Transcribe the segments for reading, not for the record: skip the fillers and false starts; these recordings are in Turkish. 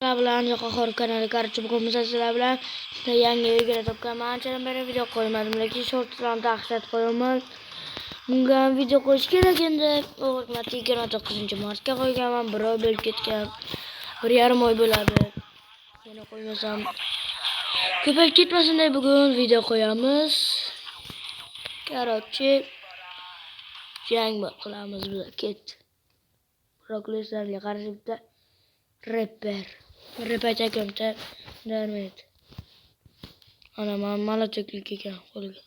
Bilan Yoqahor kanali qarshi bugun sizlar bilan yangi video topganman. Anchadan beri video qo'ymadim, lekin shortlarni dahshat qo'yaman. Bunga video qo'yish kerak endi. Hurmatli 29-martga qo'yganman. Bir oy bo'lib ketgan. 1,5 oy bo'ladi. Yana qo'ymasam ko'payib ketmasin deb bugun video qo'yamiz. Короче, jang qilamiz biz. Ket. Proklislarga qarshi bitta rapper. Rapper çekiyorumda devam et. Ana mala çeklik ekan qo'liga.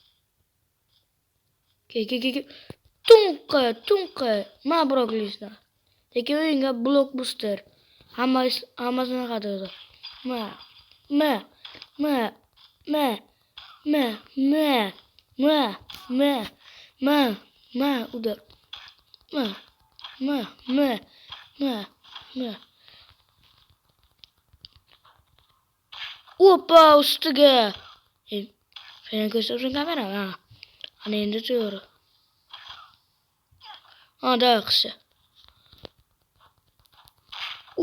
Ke. Tunqa. Ma Proklislar. Lekin o'yinga blockbuster. Hammasini qadrlaydi. Ma udar. Opa ustiga. Sen ko'rsatsan kamera ha. Ana endi to'g'ri. Ada yaxshi.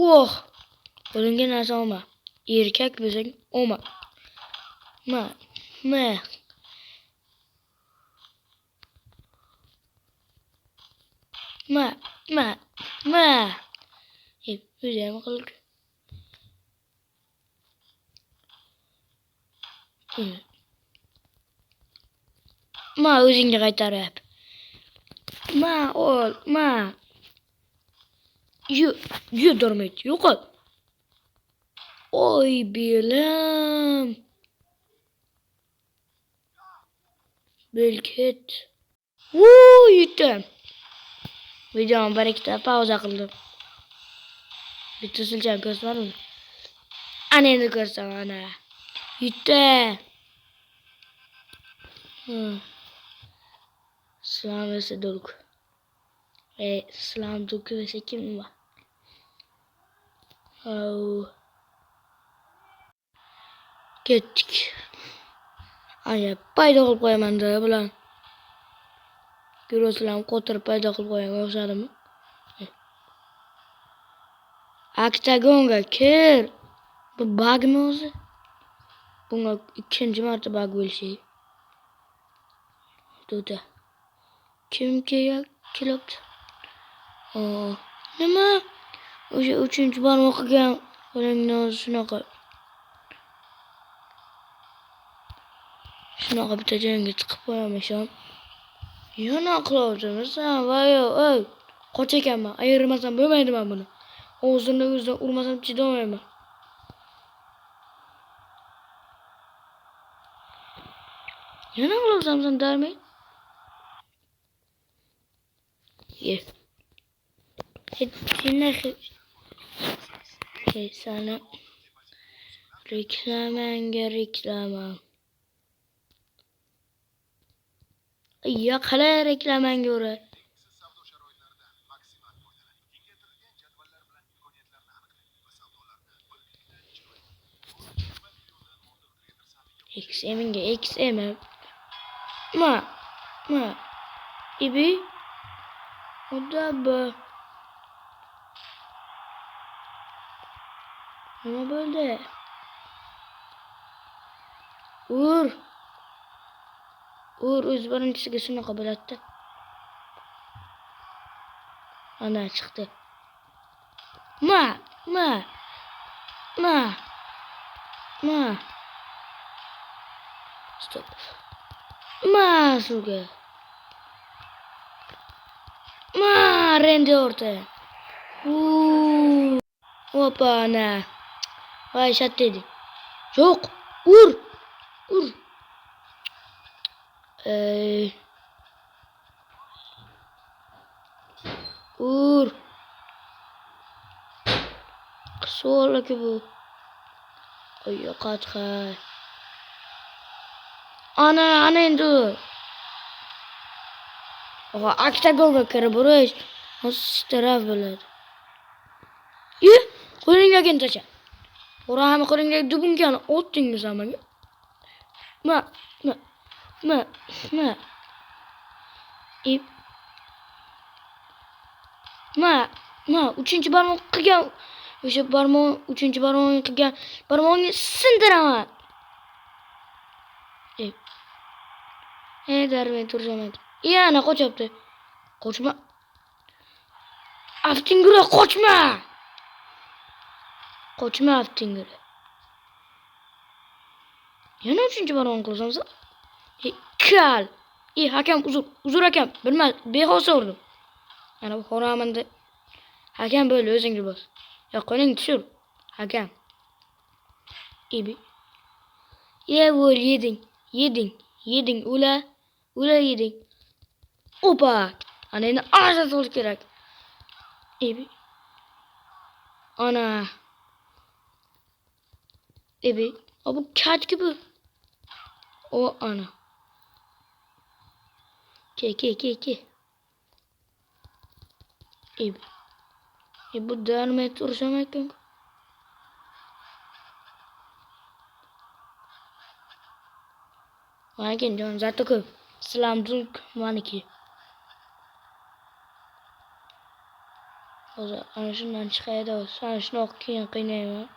Oh. Qo'lingga narsa olma. Erkak bo'lsang olma. Ma. O'zim qilib. Ma o'zingga qaytarib. Ma. Yu dormit. Yo'qol. Oy belim. Belket. Yutdim. Videoni bir ikkita pauza qildim. Bitta silchani ko'rsatmadim. Ana endi ko'rsam ana. Yutdim. Islam ese doluk. İslam doluk ese kim var? Kettik. Aya payda qilib qo'yaman da bilan. Ko'rasizlarmi, qo'tirib payda qilib qo'yaman, o'xshadimi? Oktagonga kir. Bu bugmi o'zi? Bunga ikkinchi marta bug bo'lishi. Duda. Kim kelibdi? Nima? O'sha 3-barmoq qilgan qo'lingni o'zi shunaqa. Shunaqa bitta jangga chiqib qo'yamisham. Yana qilavotimisan, vayo, ey. Qoch ekanman, ayirmasam bo'lmaydi men buni. O'zini urmasam chidolmayman. Yana qilavotsan sen darmay? Sana reklama. Ya qalay reklamanga uray. XM. Ma. İbi. O da bu. Ama böyle. Uğur o'z birinchisiga shunaqa bo'ladi. Ana chiqdi. Ma. Stop. Ma suga. Ma rende orta. Opa ana. Vay şat dedi. Yok. Ur. Kısa ki bu. Ay qatqa. Ana endi. Oha oktagonga kirib urish. Nasıl taraf bo'ladi? Qo'lingga kentacha. O'rami qo'lingga dubunkani otdingiz amaga. Ma. Ma, 3-barmoq qilgan O'sha barmoq, 3-barmog'ini qilgan barmog'ini sindiraman. Darmen turjamaydi. Yana qochyapti. Qochma. Aftingura qochma. Qochma Aftingura. Yana 3-barmog'ini qilasanmi? Kal. Hakam uzr hakam. Bilmas, bexosa urdim. Ana bu xo'ramanda. Hakam böyle o'zingni bos. Ya qo'ling tushir. Hakam. İbi. Vol yeding. Ula yeding. Opa. Ana endi aza solish kerak. İbi. Ana. İbi. Bu kat gibi. O ana. Ke. İbi. Bu dermet uğraşam ekan. Manken jon zati ko'p. Sizlarning maniki. Hozir ana shundan chiqaydi. Sana shunaqa keyin qiynayman.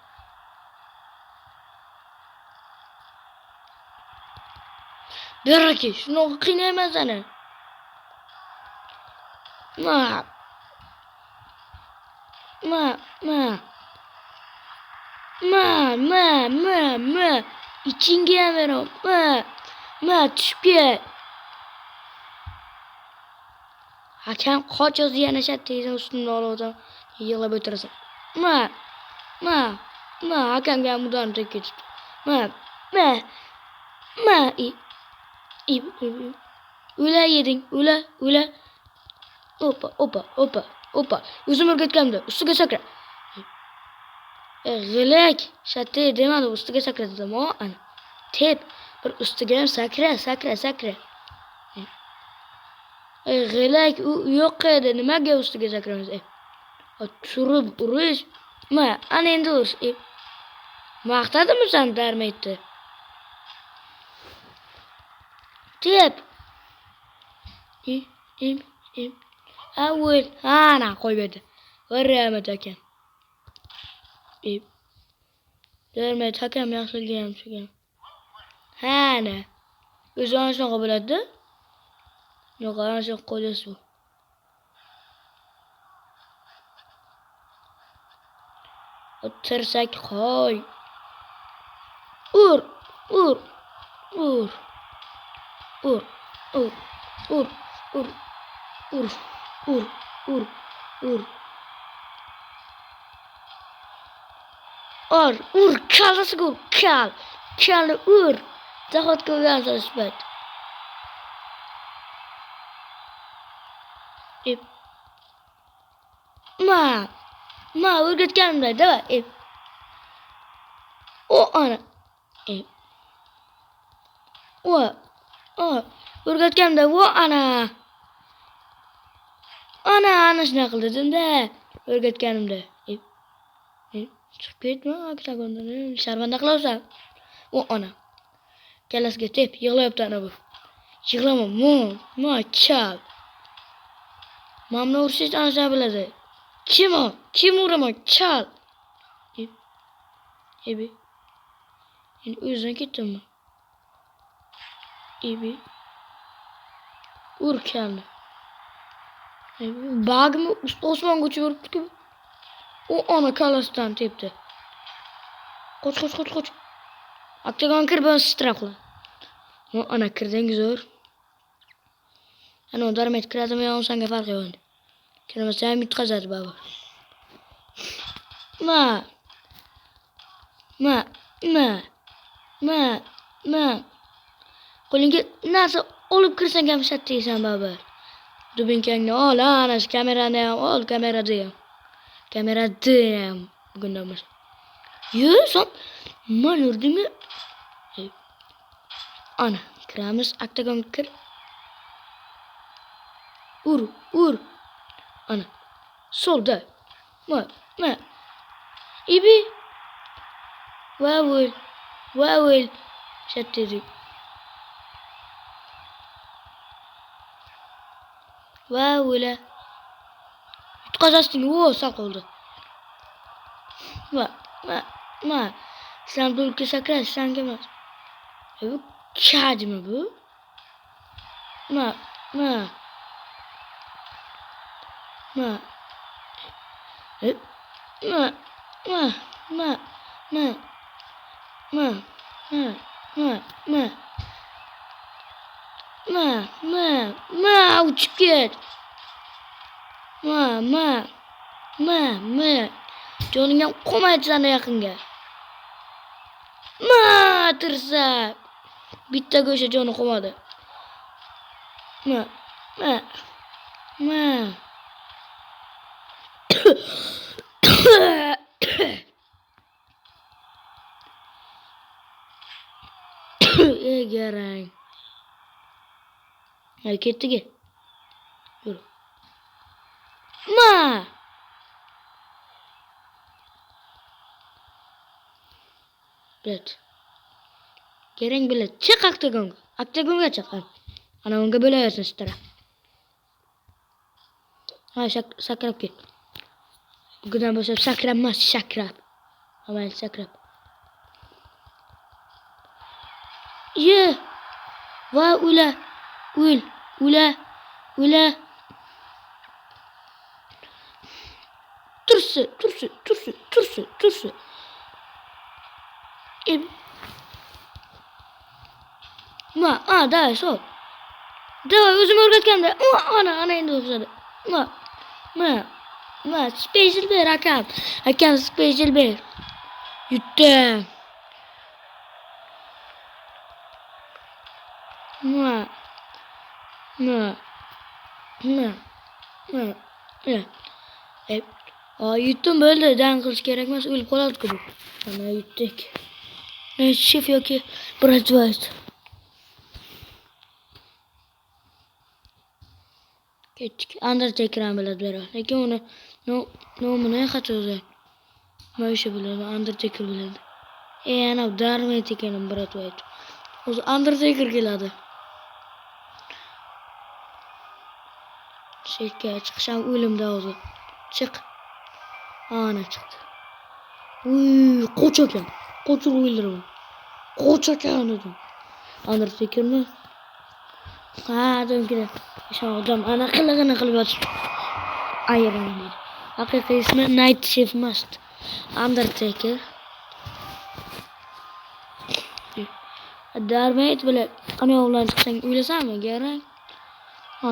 Beraki, shunaqa qiynayman seni. Ma. İçinge verim. Tushib ket. Hakam qochoq yana shattingni ustimdan olib yig'lab o'tirasan. Hakamga mudom tekib ketibdi. Ula yeding. Opa. O'zim o'rgatganimda ustiga sakra. G'ilak. Shatte demadi, ustiga sakra dedim. Ana. Tep. Bir ustiga ham sakra. G'ilak yo'q edi. Nimaga ustiga sakramiz? Tushirib urish. Ana endi urish. Maqtadimi sen darmaydi? Tep. Avval ana qo'ydi. Rahmat ekan. Darmaydi hakam yaxshiligim ham shugan. Ana. O'zi ana shunaqa bo'ladi. Yo'q, ana shu qo'yasiz bu. Tirsak qo'y. Ur. Ur, kalasiga ur, kalni ur. Zahot ko'rgansan sifat. Ma o'rgatganimda, davay. O ana. O'rgatganimda, ana. Ana shuna qildim-da. O'rgatganimda. Chiqib ketma, oktagondan. Sharmanda qilasan. Ana. Kalasiga tep, yig'layapti ana bu. Yig'lama, kal. Mamni urishish ana biladi. Kim uraman, kal. Endi o'zdan ketdimmi? Ur kalni. Bag'mi osmonga uchib yuribdi-ku. Ana kalasidan tepdi. Qoch. Oktagon kir bas straqla. Ana kirding zo'r. Ana darmet kiradimi yo senga farqi yo'q. Kirmasa ham yutqazadi baba. Ma. Qo'lingga narsa olib kirsang ham shattiysan baba. Dubinkangni ol, ana shu kamerani ham ol, kamerada ham. Bugundan boshqa. Son man urdingmi? Ana, kiramiz, oktagon kir. Ur. Ana. Solda. Ma. İbi. Vavul. Shattiri. Vavula. Yutqazasding, sal qoldi. Ma. Sen dulki sakraş sen gelmez. Bu kağıdı mı bu? Ma. Ma. Ma. Ma. Ma. Ma. Ma. Ma. Ma. Ma. Ma. Ma. Uçup git. Ma. Canın komaydı sana yakın gel. Ma. Tırsa. Bitti göğe canı komadı. Ma. Egeren. Hareketli gel. Yürü. Ma. Evet. Geren bile çık aktagonga. Aktagonga çık. Ana onga böyle yersin stara. Ha sakrap gel. Bugünden başlayıp sakranmaz sakrap. Ama el sakrap. Ye. Va ula. Ula. Tursu. Daha sol. Daha özüm örgetken de. Ana indi okusadı. Special bear Hakan special bear. Yuttu. Yuttum böyle den kılıç gerekmez. Ölüp koladık bu. Ana yuttuk. Ne şef yok ki. Biraz var. Geçtik. Undertaker'an böyle beraber. Peki onu ne katıyorlar? Maaşı bile Undertaker bile. Ana darme tekenim Bret White. O Undertaker geldi. Şeker çıkışan ölümde oldu. Çık. Ana çıktı. Koçakan. Koçur uyuldurma. Koçakan dedim. Undertaker mi? Dedim ki de. Adam ana kılığını açıp. Ayırın dedi. Hakiki ismi Night Shift Must. Undertaker. Darmet böyle ana oğlan çıksan öylesen mi gerek?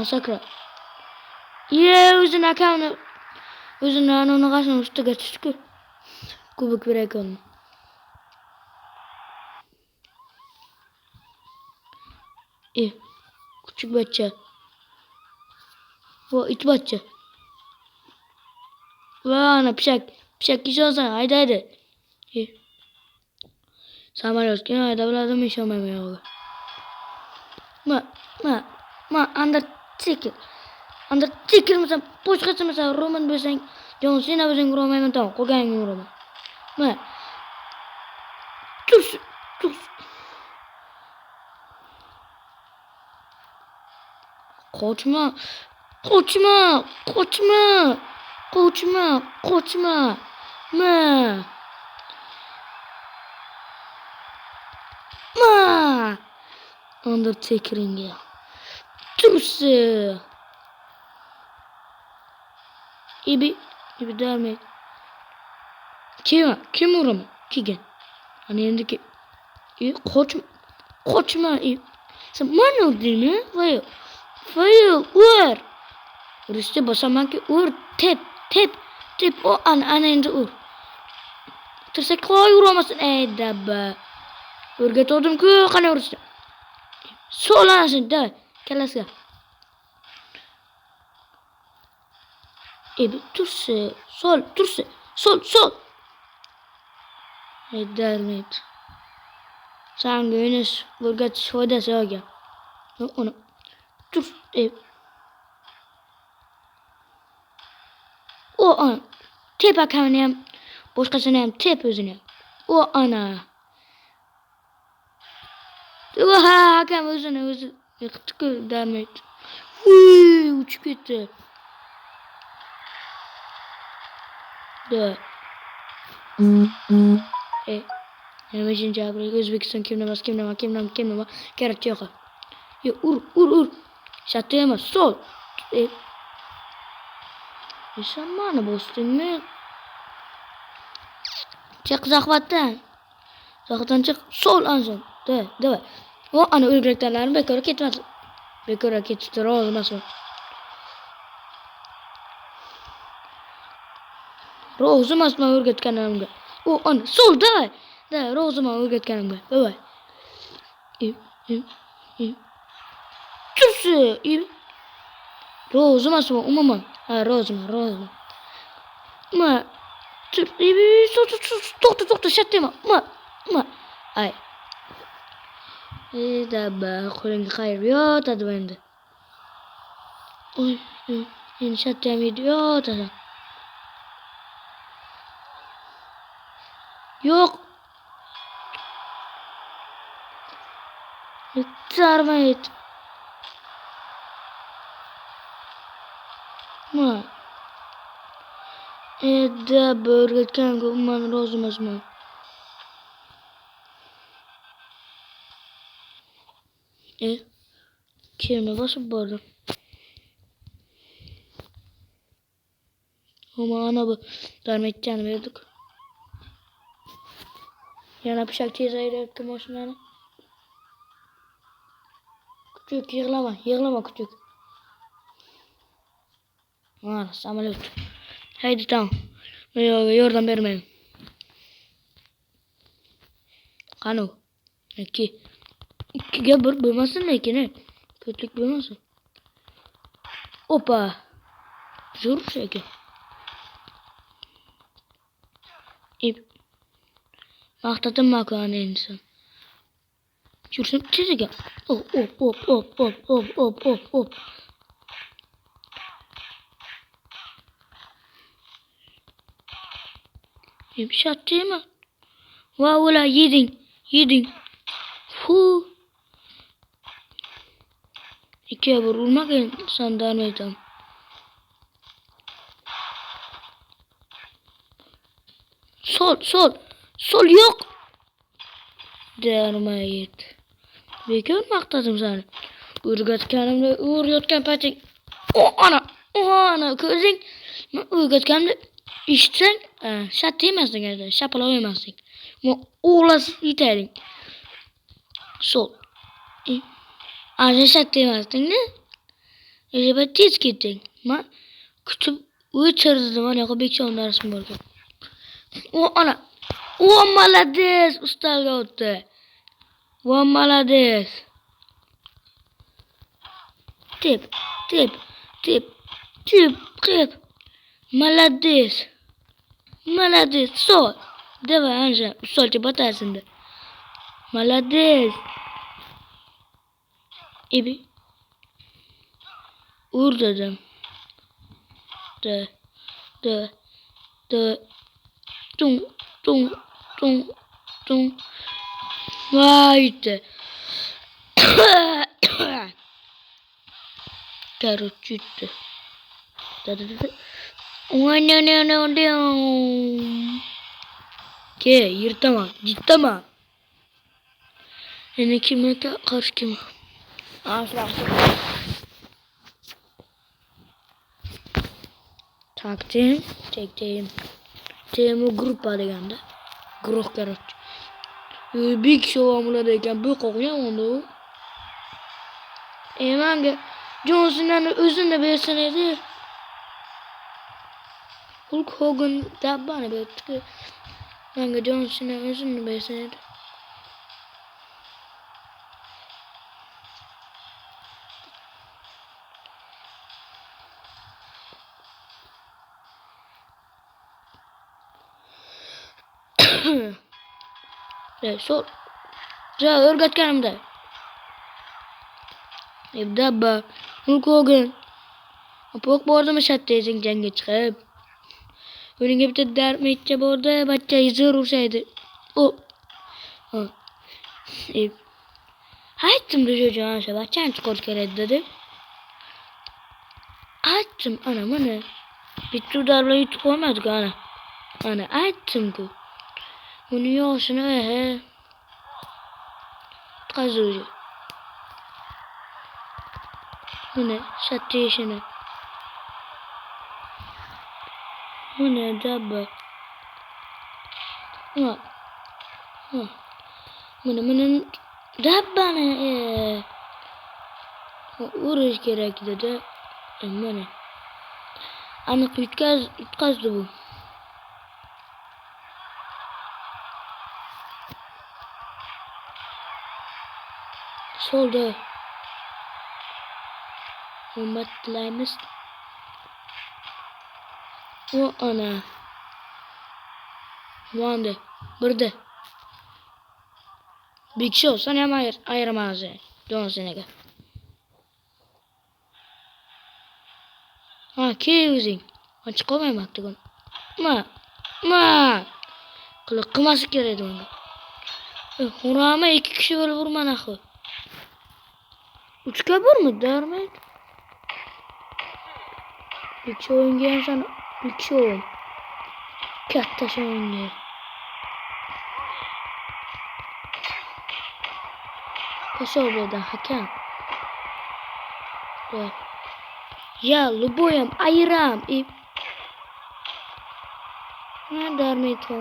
Sakra. Özün anonu kaçın üstü geçti. Kubuk bir onu. Küçük bahçe. Bu it bahçe. Ana pişak kişi olsan haydi. Sama rozkin haydi buladım iş olmamaya. Undertaker mesela başkası mesela Roman besen John Cena besen Roman mental kogan Roman. Tus. Koçma. Undertaker'in ya. Tursu. İbi devam et. Kim uğrama? Kigen. Hani elindeki koçma. Sen mano değil mi? Fayo. Uğur. Rüste basamak ki uğur. Tep. O ana indi uğur. Terse koy uğramasın. Dabba. Urget oldum ki kana uğrasta. Solansın da. Kelasga. Turse. Sol. Dermet. Sen güneş urget şoda söyle. Onu. Tur. O an. Tep akanım. Başkasına tep özüne. O ana. Oha hakem özüne. Yıktık Dermet. Uçup gitti. 25. aprel O'zbekiston kim nima kerak yo'q. Ur. Shatta emas, sol. Sen bana bosdingmi? Çık zahvatdan. Zahvatdan çık. Sol anson. Давай. O ana o'rgatganlarim bekor ketmadi. Bekor ketishdi, rozi emasman. Rozi emasman o'rgatganlarimga. O ana sol давай. Da, rozi emasman o'rgatganimga. Давай. Tursi. Rozi emasman umuman. Ha, roziman. Ma to'xta shatdema. Ma. Ay. Dabba qo'lingga xayr yotadi endi. Endi shatdam yotadi. Yo'q. Tarmayt. Ma. Dabba o'rgatganga umuman rozi emasman. Kimni bosib bordim? Ama ana bu darmetcanı verdik. Yana pişak tez ayırıp maşinanı. Küçük yığlama küçük. Ana samolyot. Haydi tamam. Yordan vermeyin. Kanu. İkiye bir bulmasın ne ki ne? Kötülük bulmasın. Opa. Zor şey ki. Mahtatın makarna insan. Şursun çizik ya. Hop. Bir şey attı mı? Valla yedin. Hu. İkiye vurulmak insandan meydan. Sol yok. Dermayet. Bekar maktadım seni. Urgatganimda yotgan pating. O ana ko'rding. Men urgatganimda eshitsang, shatta emasding endi, shapaloq emasding. Men o'g'las yetading. Sol. Ana shatta emasding-da. O'sha tez ketding. Men kutib o'chirdim, mana yo'q bekchon darsim borgan. O молодец, ustalga o'tdi. Va молодец. Tip. Молодец. Sol. Давай, Anja, solcha batasin-da. Молодец. Ibi. Ur dedim. De. Tung. Vay de. Karot gitti. No. Ke yırtama. Ciddama. Yine kime karşı kime? Takdim. Çektim. Temu grup deganda. Guruh karot. Bir kişi olmalı deyken bu kokuyor onu. Manga Johnson'dan özünü versene. Hulk Hogan tabanı böyle. Manga Johnson'dan özünü versene. Sol. Ja o'rgatganimda. Dabba. Hulk Hogan. Apok bordim shatdaysan jangga chiqib. O'ringa bitta darmetcha bordi, bachcha zo'r ursaydi. Aytdim jo'jon o'sha bachchani chiqarish kerak dedi. Aytdim ana mana. Bitta udar bilan yutib qo'ymadik ana. Ana aytdim-ku. Uni yoshini qazuvchi. Buni shatta ishini. Buni dabba. Buni dabbani urish kerak dedi. Mana. Aniq yutqazdi bu. Solda. Hurmat tilaymiz. O ana. Vanda. Birda. Bir kishi olsan ham ayiramas. Jonsinaga. Ha, kel o'zing. Ochib qolmayman bugun. Qilmasi kerak bunga. Urama ikki kishi bo'lib urmana axir. 3ga 1mi darmaydi? Bir kishi o'yinga ham san bir kishi o'yin. Katta o'yinga. Kosovo'da hakam. Ya, luboyam ayiram. Ne darmaydi?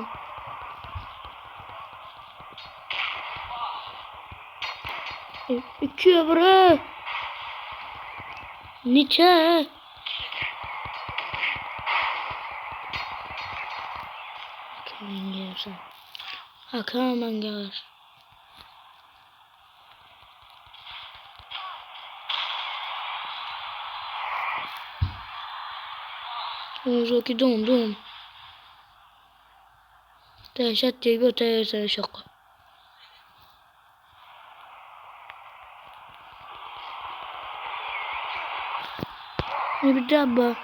2'ye 1. Necha? Hakamanga. O'zi dom. Dehşet diye bir öteye şaka. Ne bir dabba.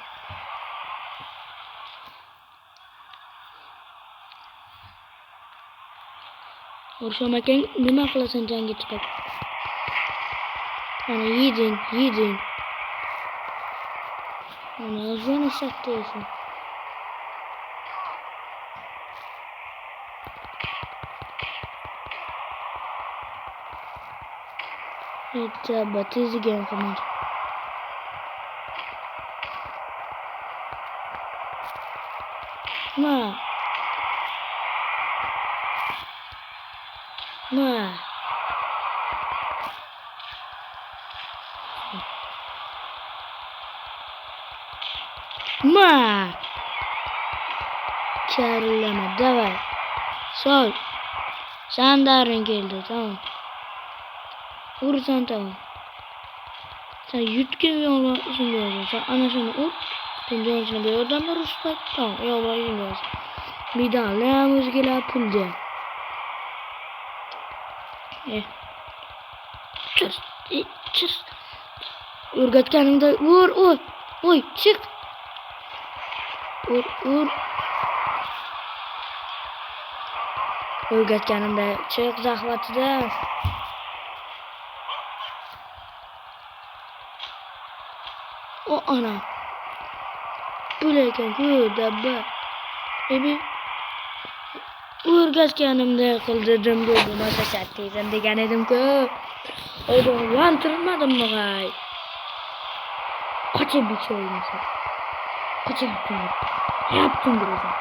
Uğraşamaken nima qilasan jangga chiqib? Ana yeding. Ana o'zini satdaysan. Dabba tezligan qilmadi. Karlama davay. Sol. Sandarin geldi, tamam. Vursan tamam. Sen yutkin yola izin veriyorsun. Sen anasını ur. Sen Johnson'a bir oradan da Rus'ta. Tamam, yola izin veriyorsun. Bir daha ne müzikler pul diye. Çıs. Urgatganingda vur. Oy, çık. Ur. Urgatganimda çık zahvatida. O ana. Bularkan ku dabba. Urgatganimda qildim dedi. Masa satdaysan degan edim-ku. Oydonlantirmadim g'ay. Qochib bir şey oynasın. Qochib yaptın birazdan.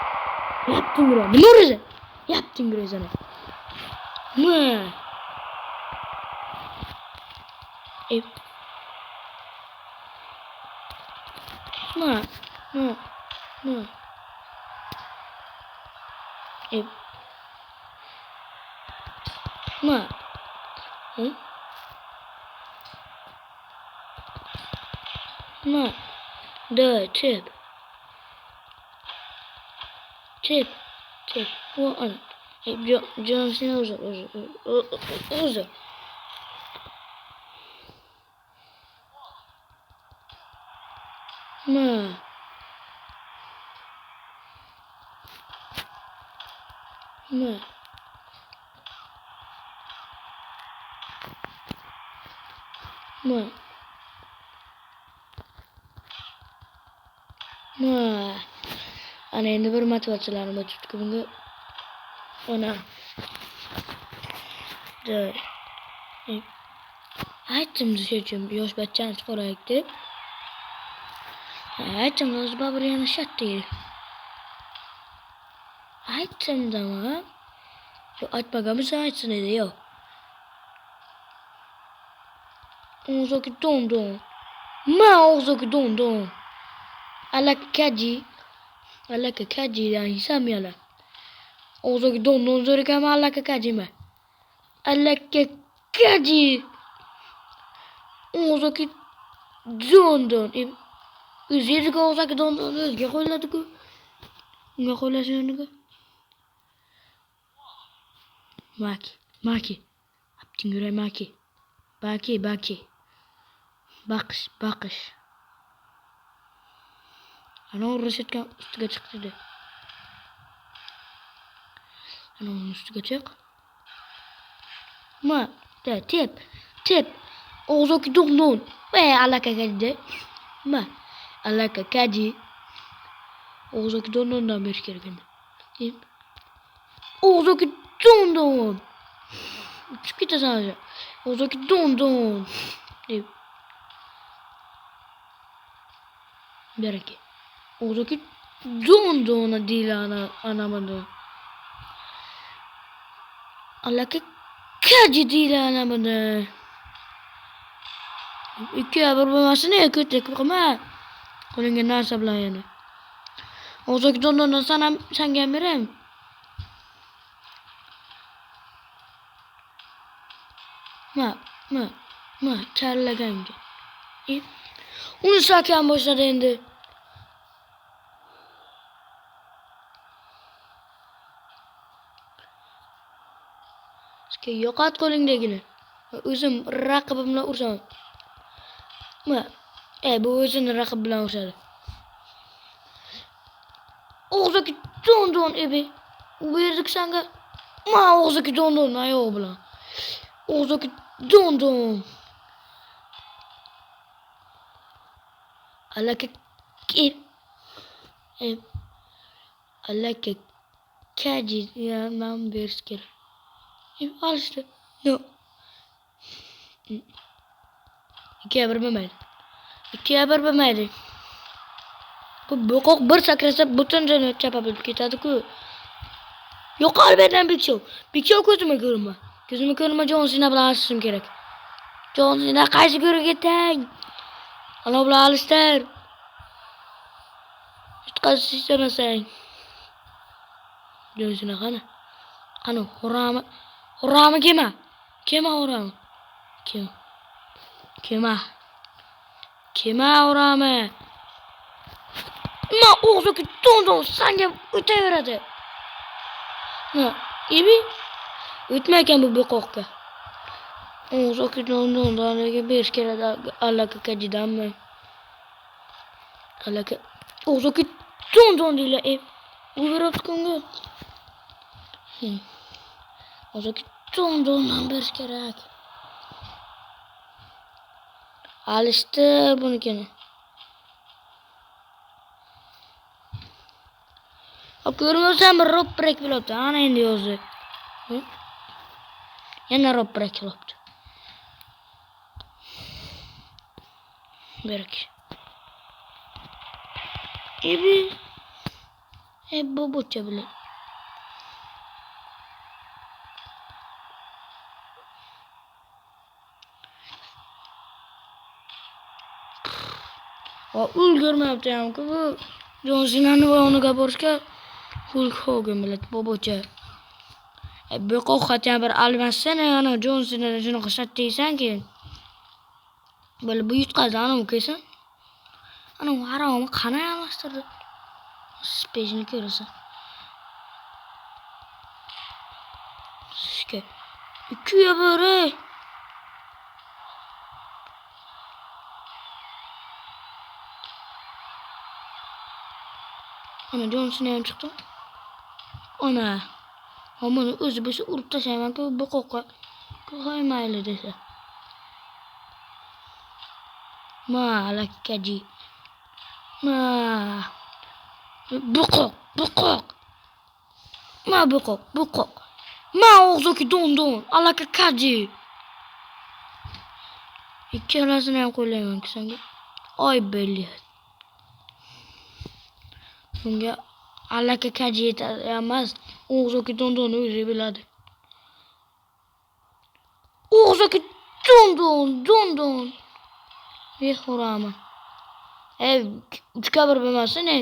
Nima o'zi? Yaptın birazdan. Да, чип. O ana. Johnson'a uzak. Ana endi bir motivatsiyalarim o'tibdi bunga. Ona. De. Aytdim düşeceğim. Yoş bachchan spora gitti. Aytdim o'zi babur yana shat deydi. Aytdim da ama. Yo aytmaganmiz aytsin dedi yo. O'zaki don. Ma o'zaki don. Alaka kaji dan hisam yala. O'zaki don zo'rikam alaka kajima. Alaka kaji. O'zaki don. Üzeriga o'zaki don o'ziga qo'yiladi-ku. Unga qo'yilashiniku. Maki. Apting yuray Maki. Baki. Baqish. Ana uğraşırken üstüge çık dedi. Ana onun üstüge çık. Ma, de tep. Oğuzaki don. Ve alaka kaji. Ma, alaka kaji. Oğuzaki dondan bir kere geldi. Oğuzaki don. Çık git sadece. Oğuzaki don. Berke. Oğuzaki don değil anamadı. Alaka kaji değil anamadı. İki haber bulmasını yakıttık ama kolunga narsa bilan yana. O'zaki dondan sen gelmirem. Ma charlaganga. Uni sakan boshladi endi. Yo'qot qo'lingdagini. O'zim raqibim bilan ursaman. Bu o'zini raqib bilan urishadi. O'zaki don ebi. U yerdik sanga. O'zaki don ayol bilan. O'zaki don. Alaka alaka kaji ya nam berish kerak. Al işte. No. İkiye bir bilmaydi. Bu boqoq bir sakrasa butun joni chapab ketadi-ku. Yo'qol berdan Big-Show ko'zimga ko'rinma. Jon Sina bilan alishishim kerak. Jon Sina qaysi ko'rga tang. Ana bilan alishtir. Hech qaysi istamasang. Jon Sina qani? Hurrami kema hurrami. Kema hurrami. O'zaki don sanga o'taveradi. Ebi o'tmaykan bu boqoqqa. O'zaki dondan berish kerak alaka kajidanmi? Alaka o'zaki don deylar. U beribdi kunga. O'zaki dondan berish kerak. Alishdi bunikini. Ko'rmasam ro'prak bo'libdi. Ana endi o'zi. Yana ro'prak bo'libdi. Berk. Ebi. Bu bocha bilan. Ulgurmayapti hamku bu. Jon Sinani va uniga borishga Hulk Hogan bilan bobocha. Bu qo'xatgan bir almassan ana Jon Sinani shunaqa shat deysan keyin. Böyle bu yutqazdi ana kelsin. Ana haromi qanay almashtirdi. Spejini ko'rasan. Shike. İkiye böyle. Ana Jon Sina ham chiqdi. Ana. Homoni o'zi bo'lsa urib tashlayman-ku bu qo'qqa. Qo'ymayli desa. Malakaji. Buqoq. Ma bu kok. Ma og'zaki don. Alaka kaji. Ikkalasini ham qo'ylayman senga. Oy belli. Bunga alaka kaji emas. Og'zaki don o'zi biladi. Og'zaki don. Bexurama. Uchga bir bo'lmasa ne?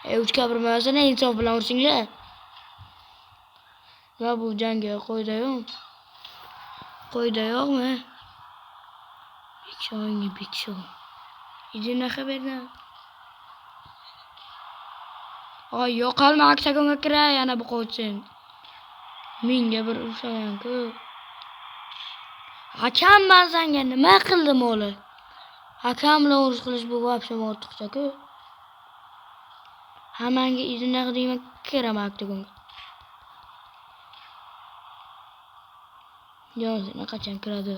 3ga 1 bo'lmasa ne insof bilan ursinglar. Va bu jangga qo'yda yo'qmi? Bekshon. Idina xabarda. Oy, yo'qolma oktagonga kira, yana bu qo'ysin. Menga bir urshagan-ku. Hakamman senga nima qildim o'li? Hakam bilan urush qilish bu вообще ortiqcha-ku. Hammanga idina qildim, kiraman oktagonga. Jonson qachon kiradi?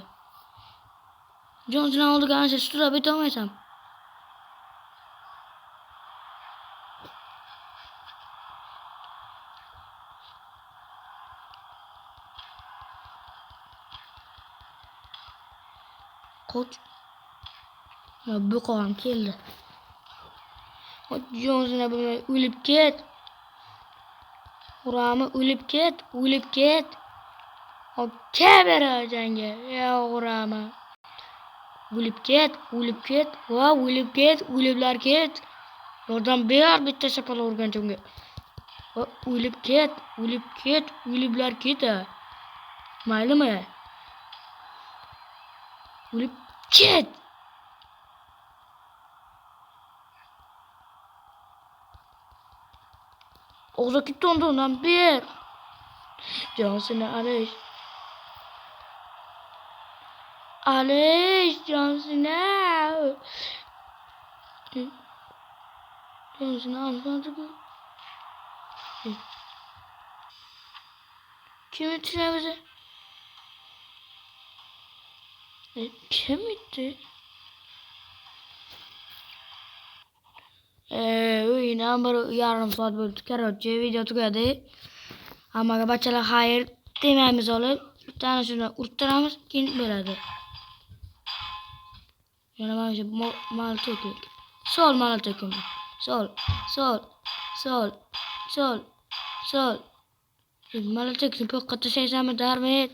Jonson oldiga ancha sudrab o'tolmaysan. Qoch. Bu qon keldi. Jonson o'lib ket. Urami o'lib ket. Kamera janga. Ya urami. O'lib ket. Va o'liblar ket. Yordam ber bitta shapal urgancha unga. O'lib ket. O'liblar ket. Maylimi? O'lib ket. Og'zaki dondan ber. Jonson Alish Jonson. Jonson anlamadı. Kim itti bize? Kim itti? O'yindan bir yarim soat bo'ldi. Короче, video tugadi. Hammaga bachalar xayr demaymiz olib, bittani shuni urtiramiz, keyin bo'ladi. Yana mana shu malto'kik. Sol malto'kim. Sol. Malto'kni poqqa tashlaysanmi, darmet?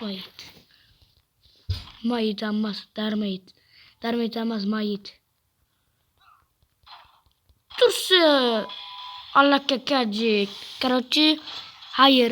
Mayit. Mayit emas, darmet. Darmet emas, mayit. Tursa. Allaka kajik. Короче, xayr.